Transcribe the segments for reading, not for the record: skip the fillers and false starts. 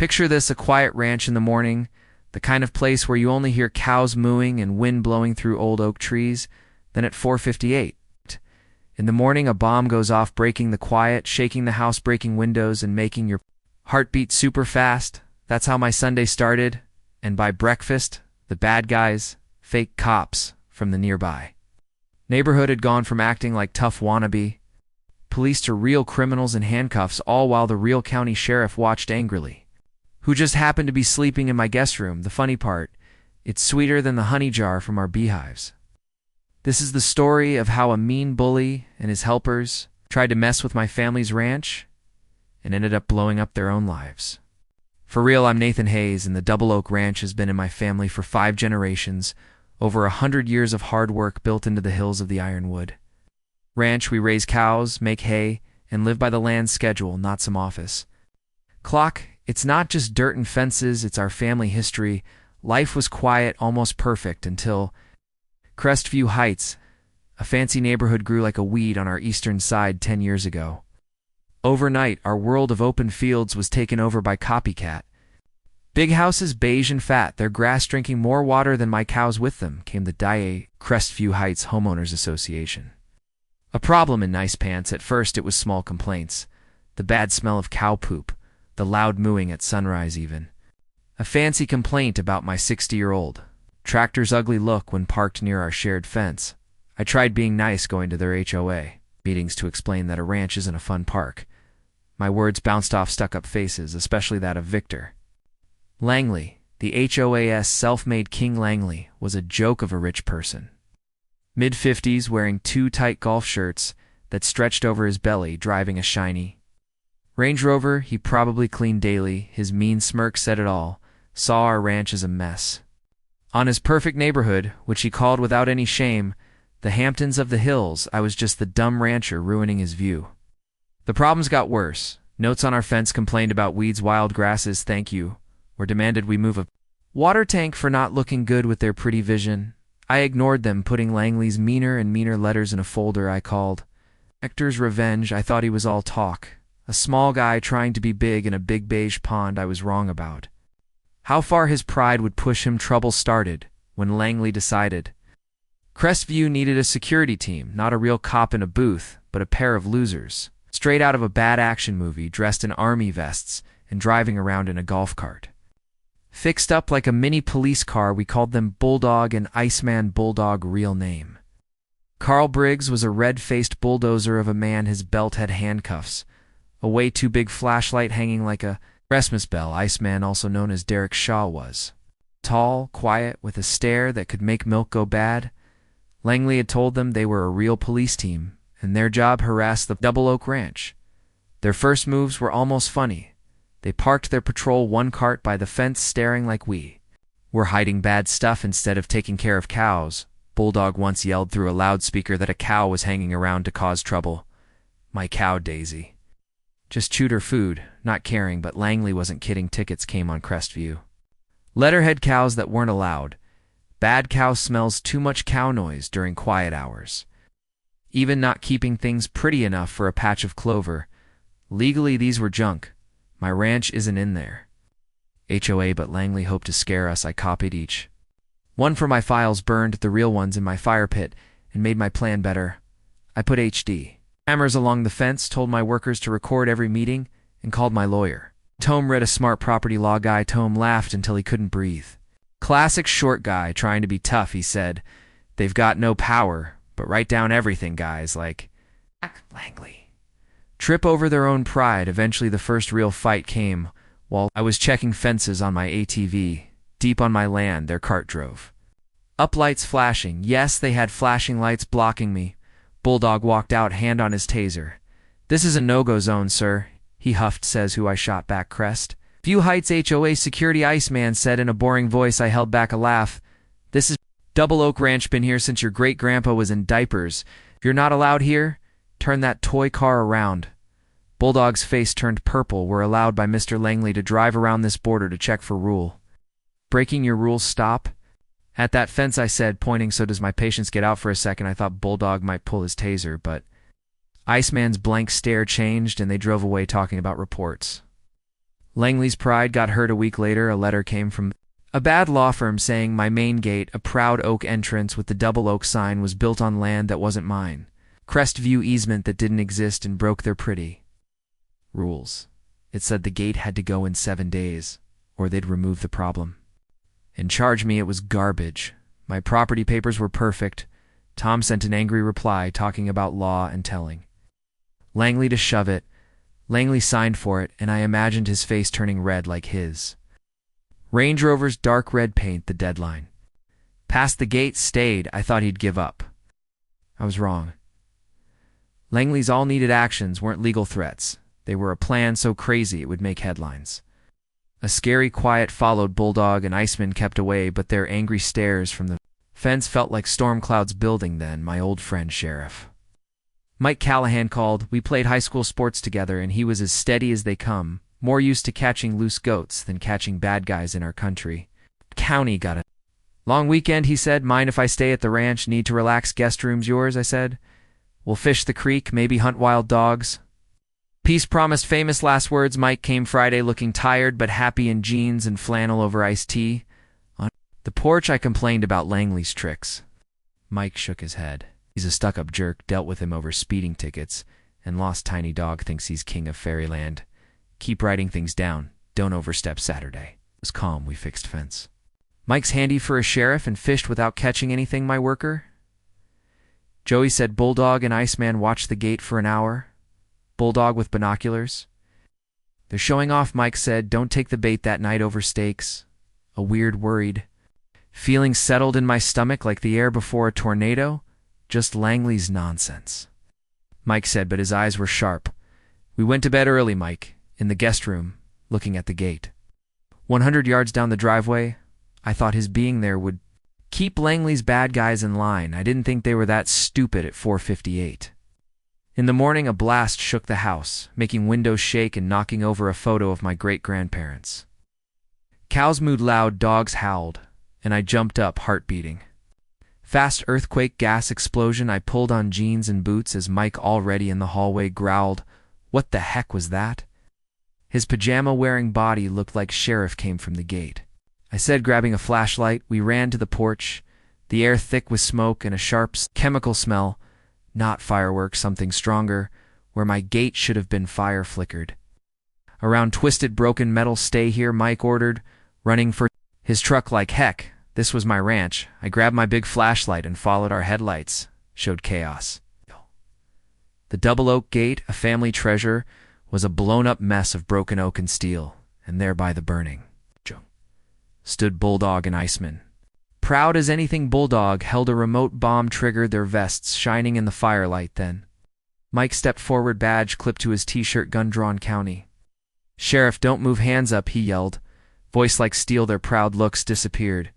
Picture this: a quiet ranch in the morning, the kind of place where you only hear cows mooing and wind blowing through old oak trees. Then at 4:58 in the morning, a bomb goes off, breaking the quiet, shaking the house, breaking windows, and making your heart beat super fast. That's how my Sunday started, and by breakfast, the bad guys, fake cops from the nearby neighborhood, had gone from acting like tough wannabe police to real criminals in handcuffs, all while the real county sheriff watched angrily, who just happened to be sleeping in my guest room. The funny part, it's sweeter than the honey jar from our beehives. This is the story of how a mean bully and his helpers tried to mess with my family's ranch and ended up blowing up their own lives. For real, I'm Nathan Hayes, and the Double Oak Ranch has been in my family for 5 generations, over 100 years of hard work built into the hills of the Ironwood Ranch. We raise cows, make hay, and live by the land's schedule, not some office clock. It's not just dirt and fences, it's our family history. Life was quiet, almost perfect, until Crestview Heights, a fancy neighborhood, grew like a weed on our eastern side 10 years ago. Overnight, our world of open fields was taken over by copycat. Big houses, beige and fat, their grass drinking more water than my cows with them, came the DIA Crestview Heights Homeowners Association. A problem in nice pants. At first it was small complaints. The bad smell of cow poop, the loud mooing at sunrise even. A fancy complaint about my 60-year-old tractor's ugly look when parked near our shared fence. I tried being nice, going to their HOA meetings to explain that a ranch isn't a fun park. My words bounced off stuck-up faces, especially that of Victor Langley. The HOA's self-made King Langley was a joke of a rich person. Mid-50s, wearing 2 tight golf shirts that stretched over his belly, driving a shiny Range Rover he probably cleaned daily. His mean smirk said it all. Saw our ranch as a mess. On his perfect neighborhood, which he called without any shame the Hamptons of the Hills, I was just the dumb rancher ruining his view. The problems got worse. Notes on our fence complained about weeds, wild grasses, thank you, or demanded we move a water tank for not looking good with their pretty vision. I ignored them, putting Langley's meaner and meaner letters in a folder I called Hector's Revenge. I thought he was all talk, a small guy trying to be big in a big beige pond. I was wrong about how far his pride would push him. Trouble started when Langley decided Crestview needed a security team, not a real cop in a booth, but a pair of losers, straight out of a bad action movie, dressed in army vests and driving around in a golf cart. Fixed up like a mini police car, we called them Bulldog and Iceman. Bulldog real name. Carl Briggs was a red-faced bulldozer of a man. His belt had handcuffs, a way too big flashlight hanging like a Christmas bell. Iceman, also known as Derek Shaw, was tall, quiet, with a stare that could make milk go bad. Langley had told them they were a real police team, and their job harassed the Double Oak Ranch. Their first moves were almost funny. They parked their patrol 1 cart by the fence, staring like we were hiding bad stuff instead of taking care of cows. Bulldog once yelled through a loudspeaker that a cow was hanging around to cause trouble. My cow, Daisy, just chewed her food, not caring, but Langley wasn't kidding. Tickets came on Crestview. Letterhead cows that weren't allowed. Bad cow smells, too much cow noise during quiet hours. Even not keeping things pretty enough for a patch of clover. Legally, these were junk. My ranch isn't in there. HOA, but Langley hoped to scare us. I copied each one for my files, burned the real ones in my fire pit, and made my plan better. I put HD cameras along the fence, told my workers to record every meeting, and called my lawyer. Tome read, a smart property law guy. Tome laughed until he couldn't breathe. Classic short guy trying to be tough, he said. They've got no power, but write down everything, guys, like Langley. Trip over their own pride. Eventually the first real fight came while I was checking fences on my ATV. Deep on my land, their cart drove up, lights flashing. Yes, they had flashing lights blocking me. Bulldog walked out, hand on his taser. This is a no-go zone, sir, he huffed. Says who? I shot back. Crest View Heights HOA security, Iceman said in a boring voice. I held back a laugh. This is Double Oak Ranch, been here since your great-grandpa was in diapers. If you're not allowed here, turn that toy car around. Bulldog's face turned purple. We're allowed by Mr. Langley to drive around this border to check for rule. Breaking your rules, stop. At that fence, I said, pointing. So does my patience. Get out for a second. I thought Bulldog might pull his taser, but Iceman's blank stare changed and they drove away talking about reports. Langley's pride got hurt a week later. A letter came from a bad law firm saying my main gate, a proud oak entrance with the double oak sign, was built on land that wasn't mine. Crestview easement that didn't exist, and broke their pretty rules. It said the gate had to go in 7 days, or they'd remove the problem. And charge me it was garbage. My property papers were perfect. Tom sent an angry reply talking about law and telling Langley to shove it. Langley signed for it, and I imagined his face turning red like his. Range Rover's dark red paint, the deadline. Past the gate, stayed. I thought he'd give up. I was wrong. Langley's all-needed actions weren't legal threats. They were a plan so crazy it would make headlines. A scary quiet followed. Bulldog and Iceman kept away, but their angry stares from the fence felt like storm clouds building. Then my old friend Sheriff Mike Callahan called. We played high school sports together, and he was as steady as they come, more used to catching loose goats than catching bad guys in our country. County got a long weekend, he said. Mind if I stay at the ranch? Need to relax. Guest room's yours, I said. We'll fish the creek, maybe hunt wild dogs. Peace promised. Famous last words. Mike came Friday looking tired but happy in jeans and flannel over iced tea. On the porch I complained about Langley's tricks. Mike shook his head. He's a stuck-up jerk, dealt with him over speeding tickets, and lost tiny dog thinks he's king of fairyland. Keep writing things down. Don't overstep Saturday. It was calm. We fixed fence. Mike's handy for a sheriff and fished without catching anything, my worker. Joey said Bulldog and Iceman watched the gate for an hour. Bulldog with binoculars. They're showing off, Mike said. Don't take the bait that night over stakes. A weird, worried feeling settled in my stomach like the air before a tornado. Just Langley's nonsense, Mike said, but his eyes were sharp. We went to bed early, Mike, in the guest room, looking at the gate. 100 yards down the driveway, I thought his being there would keep Langley's bad guys in line. I didn't think they were that stupid at 4:58. In the morning, a blast shook the house, making windows shake and knocking over a photo of my great-grandparents. Cows mooed loud, dogs howled, and I jumped up, heart beating. Fast earthquake, gas explosion. I pulled on jeans and boots as Mike, already in the hallway, growled, "What the heck was that?" His pajama-wearing body looked like Sheriff came from the gate. I said, grabbing a flashlight. We ran to the porch, the air thick with smoke and a sharp chemical smell. Not fireworks, something stronger. Where my gate should have been, fire flickered. Around twisted, broken metal. Stay here, Mike ordered, running for his truck like heck. This was my ranch. I grabbed my big flashlight and followed our headlights. Showed chaos. The double oak gate, a family treasure, was a blown-up mess of broken oak and steel, and there by the burning stood Bulldog and Iceman. Proud as anything, Bulldog held a remote bomb trigger, their vests shining in the firelight. Then Mike stepped forward, badge clipped to his t-shirt, gun drawn, county. Sheriff, don't move, hands up, he yelled. Voice like steel, their proud looks disappeared.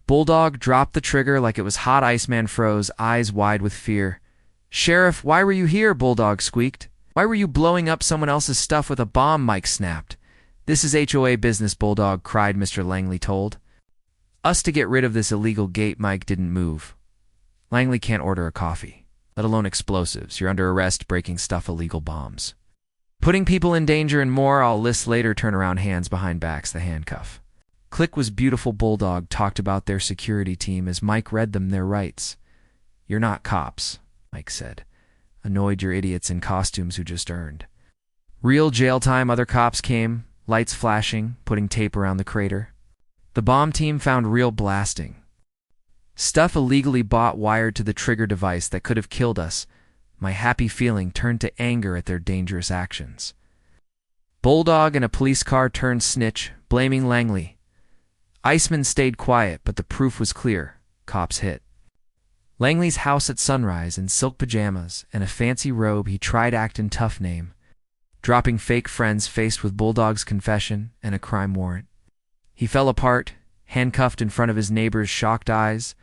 Bulldog dropped the trigger like it was hot. Iceman froze, eyes wide with fear. Sheriff, why were you here? Bulldog squeaked. Why were you blowing up someone else's stuff with a bomb? Mike snapped. This is HOA business, Bulldog cried. Mr. Langley told us to get rid of this illegal gate. Mike didn't move. Langley can't order a coffee, let alone explosives. You're under arrest, breaking stuff, illegal bombs, putting people in danger, and more. I'll list later. Turn around, hands behind backs, the handcuff. Click was beautiful. Bulldog talked about their security team as Mike read them their rights. You're not cops, Mike said. Annoyed, you're idiots in costumes who just earned real jail time. Other cops came, lights flashing, putting tape around the crater. The bomb team found real blasting stuff illegally bought, wired to the trigger device that could have killed us. My happy feeling turned to anger at their dangerous actions. Bulldog in a police car turned snitch, blaming Langley. Iceman stayed quiet, but the proof was clear. Cops hit Langley's house at sunrise in silk pajamas and a fancy robe. He tried acting tough, name dropping fake friends faced with Bulldog's confession and a crime warrant. He fell apart, handcuffed in front of his neighbor's shocked eyes.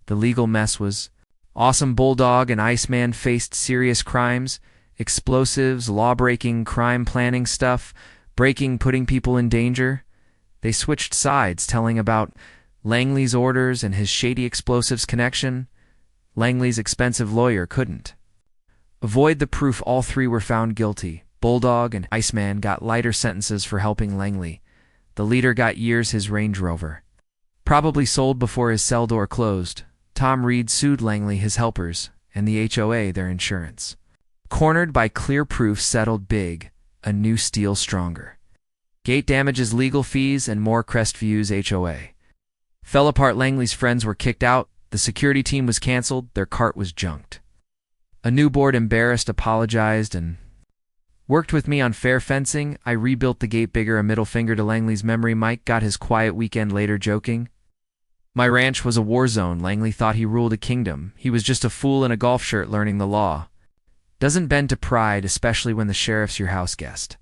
The legal mess was awesome. Bulldog and Iceman faced serious crimes, explosives, law-breaking, crime planning stuff, breaking, putting people in danger. They switched sides, telling about Langley's orders and his shady explosives connection. Langley's expensive lawyer couldn't avoid the proof. All three were found guilty. Bulldog and Iceman got lighter sentences for helping Langley. The leader got years his Range Rover. Probably sold before his cell door closed. Tom Reed sued Langley, his helpers, and the HOA their insurance. Cornered by clear proof, settled big, a new steel stronger. Gate damages, legal fees, and more Crestviews HOA. Fell apart. Langley's friends were kicked out, the security team was canceled, their cart was junked. A new board, embarrassed, apologized and worked with me on fair fencing. I rebuilt the gate bigger. A middle finger to Langley's memory. Mike got his quiet weekend later, joking. My ranch was a war zone. Langley thought he ruled a kingdom. He was just a fool in a golf shirt learning the law. Doesn't bend to pride, especially when the sheriff's your house guest.